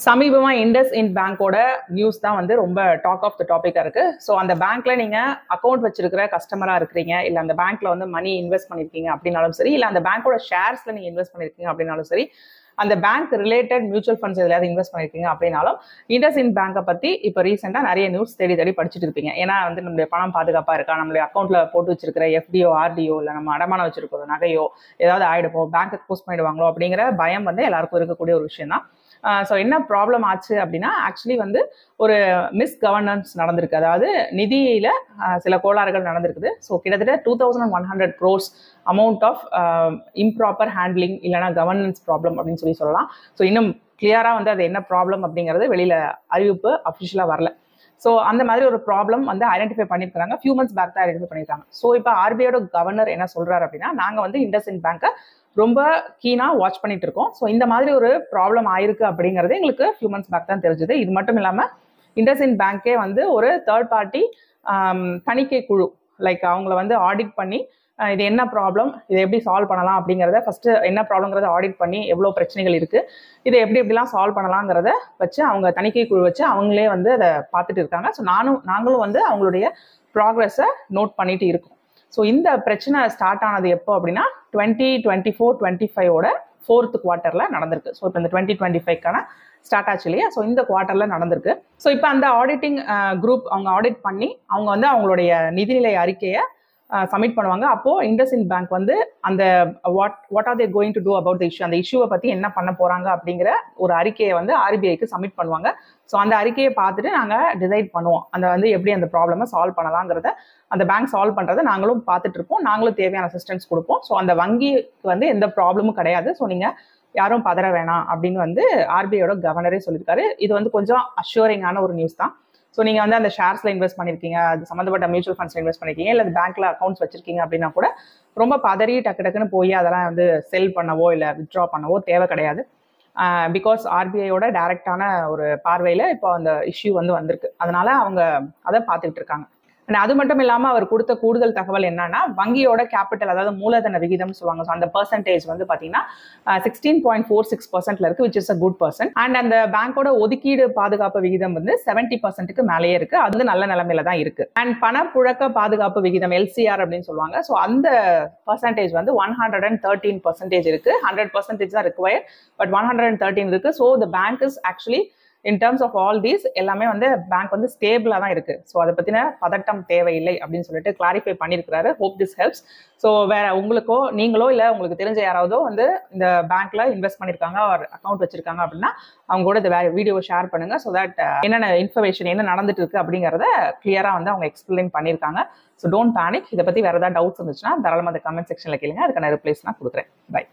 சமீபமா IndusInd பேங்கோட news தான் வந்து ரொம்ப டாக் ஆஃப் த டாபிக்கா இருக்கு. ஸோ அந்த பேங்க்ல நீங்க அக்கௌண்ட் வச்சிருக்கிற கஸ்டமரா இருக்கிறீங்க, இல்ல அந்த பேங்க்ல வந்து மணி இன்வெஸ்ட் பண்ணிருக்கீங்க அப்படின்னாலும் சரி, இல்ல அந்த பேங்கோட ஷேர்ஸ்ல நீங்க இன்வெஸ்ட் பண்ணிருக்கீங்க அப்படின்னாலும் சரி, அந்த பேங்க் ரிலேட்டட் மியூச்சுவல் ஃபண்ட்ஸ் எதாவது இன்வெஸ்ட் பண்ணிருக்கீங்க அப்படின்னாலும் IndusInd பேங்கை பத்தி இப்போ ரீசெண்டா நிறைய நியூஸ் தேடி தேடி படிச்சுட்டு இருப்பீங்க. ஏன்னா வந்து நம்மளுடைய பணம் பாதுகாப்பா இருக்கா, நம்மளுடைய அக்கௌண்ட்ல போட்டு வச்சிருக்கிற FDO RDO இல்ல நம்ம அடமானம் வச்சிருக்கிற நகையோ ஏதாவது ஆயிடுமோ, பேங்க் எக்ஸ்போஸ் பண்ணிடுவாங்களோ அப்படிங்கிற பயம் வந்து எல்லாருக்கும் இருக்கக்கூடிய ஒரு விஷயம் தான். ஸோ என்ன ப்ராப்ளம் ஆச்சு அப்படின்னா, ஆக்சுவலி வந்து ஒரு மிஸ் கவர்னன்ஸ் நடந்திருக்கு. அதாவது நிதியில சில கோளாறுகள் நடந்திருக்குது. ஸோ கிட்டத்தட்ட 2100 crores amount of improper handling இல்லைனா கவர்னன்ஸ் ப்ராப்ளம் அப்படின்னு சொல்லலாம். ஸோ இன்னும் கிளியரா வந்து அது என்ன ப்ராப்ளம் அப்படிங்கிறது வெளியில அறிவிப்பு அஃபிஷியலா வரல. ஸோ அந்த மாதிரி ஒரு ப்ராப்ளம் வந்து ஐடென்டிஃபை பண்ணியிருக்காங்க. ஃபியூ மந்த்ஸ் பேக் தான் ஐடென்டிஃபை பண்ணியிருக்காங்க. ஸோ இப்போ ஆர்பிஐயோட கவர்னர் என்ன சொல்றாரு அப்படின்னா, நாங்கள் வந்து IndusInd பேங்கை ரொம்ப கீனா வாட்ச் பண்ணிட்டு இருக்கோம். ஸோ இந்த மாதிரி ஒரு ப்ராப்ளம் ஆயிருக்கு அப்படிங்கிறது எங்களுக்கு ஃபியூ மந்த்ஸ் பேக் தான் தெரிஞ்சது. இது மட்டும் இல்லாமல் IndusInd பேங்கே வந்து ஒரு தேர்ட் பார்ட்டி தணிக்கை குழு லைக் அவங்கள வந்து ஆடிட் பண்ணி இது என்ன ப்ராப்ளம், இதை எப்படி சால்வ் பண்ணலாம் அப்படிங்கிறத ஃபர்ஸ்ட் என்ன ப்ராப்ளம்ங்கிறத ஆடிட் பண்ணி எவ்வளோ பிரச்சனைகள் இருக்கு, இதை எப்படிலாம் சால்வ் பண்ணலாங்கிறத வச்சு அவங்க தணிக்கை குழு வச்சு அவங்களே வந்து அதை பார்த்துட்டு இருக்காங்க. ஸோ நாங்களும் வந்து அவங்களுடைய ப்ராக்ரஸை நோட் பண்ணிட்டு இருக்கோம். ஸோ இந்த பிரச்சனை ஸ்டார்ட் ஆனது எப்போ அப்படின்னா 2024-25 4th குவார்ட்டர்ல நடந்திருக்கு. ஸோ இப்போ இந்த 2025க்கான ஸ்டார்ட் ஆச்சு இல்லையா, ஸோ இந்த குவார்ட்டர்ல நடந்திருக்கு. ஸோ இப்போ அந்த ஆடிட்டிங் குரூப் அவங்க ஆடிட் பண்ணி அவங்க வந்து அவங்களுடைய நிதிநிலை அறிக்கையை சப்மிட் பண்ணுவாங்க. அப்போ IndusInd பேங்க் வந்து அந்த what are they going to do about the issue, அந்த இஷ்யூவை பத்தி என்ன பண்ண போறாங்க அப்படிங்கிற ஒரு அறிக்கையை வந்து RBIக்கு சப்மிட் பண்ணுவாங்க. ஸோ அந்த அறிக்கையை பார்த்துட்டு நாங்கள் டிசைட் பண்ணுவோம் அந்த வந்து எப்படி அந்த ப்ராப்ளமை சால்வ் பண்ணலாங்கிறத, அந்த பேங்க் சால்வ் பண்றதை நாங்களும் பார்த்துட்டு இருப்போம். நாங்களும் தேவையான அசிஸ்டன்ஸ் கொடுப்போம். ஸோ அந்த வங்கிக்கு வந்து எந்த ப்ராப்ளமும் கிடையாது. ஸோ நீங்க யாரும் பதற வேணாம் அப்படின்னு வந்து RBIயோட கவர்னரே சொல்லியிருக்காரு. இது வந்து கொஞ்சம் அஷ்யூரிங்கான ஒரு நியூஸ் தான். ஸோ நீங்கள் வந்து அந்த ஷேர்ஸில் இன்வெஸ்ட் பண்ணியிருக்கீங்க, அது சம்மந்தப்பட்ட மியூச்சுவல் ஃபண்ட்ஸில் இன்வெஸ்ட் பண்ணியிருக்கீங்க, இல்லை பேங்க்கில் அக்கௌண்ட்ஸ் வச்சிருக்கீங்க அப்படின்னா கூட ரொம்ப பதறி டக்குன்னு போய் அதெல்லாம் வந்து செல் பண்ணவோ இல்லை வித்ட்ரா பண்ணவோ தேவை கிடையாது. பிகாஸ் RBIயோட டைரக்டான ஒரு பார்வையில் இப்போ அந்த இஷ்யூ வந்து வந்திருக்கு. அதனால அவங்க அதை பார்த்துக்கிட்டு இருக்காங்க. அது மட்டும் இல்லாமல் அவர் கொடுத்த கூடுதல் தகவல் என்னன்னா, வங்கியோட கேபிட்டல் அதாவது மூலதன விகிதம் சொல்லுவாங்க. அந்த பெர்சன்டேஜ் வந்து பார்த்தீங்கன்னா 16.46% இருக்கு, which is a good percent. And அந்த பேங்கோட ஒதுக்கீடு பாதுகாப்பு விகிதம் வந்து 70%க்கு மேலேயே இருக்கு. அது வந்து நல்ல நிலைமையில தான் இருக்கு. அண்ட் பணப்புழக்க பாதுகாப்பு விகிதம் LCR அப்படின்னு சொல்லுவாங்க. ஸோ அந்த பர்சன்டேஜ் வந்து 113% இருக்கு. 100% தான் ரிக்வயர்ட், பட் 113 இருக்கு. So the bank is actually in terms of all these எல்லாமே வந்து பேங்க் வந்து ஸ்டேபிளா தான் இருக்கு. ஸோ அதை பத்தின பதட்டம் தேவையில்லை அப்படின்னு சொல்லிட்டு கிளாரிஃபை பண்ணியிருக்கிறாரு. Hope this helps. ஸோ வேற உங்களுக்கோ நீங்களோ இல்லை உங்களுக்கு தெரிஞ்ச யாராவதோ வந்து இந்த பேங்க்ல இன்வெஸ்ட் பண்ணியிருக்காங்க ஒரு அக்கௌண்ட் வச்சிருக்காங்க அப்படின்னா அவங்க கூட இந்த வீடியோவை ஷேர் பண்ணுங்க. ஸோ தட் என்னென்ன இன்ஃபர்மேஷன் என்ன நடந்துட்டு இருக்கு அப்படிங்கிறத கிளியரா வந்து அவங்க எக்ஸ்பிளைன் பண்ணியிருக்காங்க. So don't panic. இதை பத்தி வேற ஏதாவது டவுட்ஸ் இருந்துச்சுன்னா தாராளமாக அந்த கமெண்ட் செக்ஷன்ல கேளுங்க, அதுக்கான ரிப்ளைஸ் நான் கொடுக்குறேன். பை.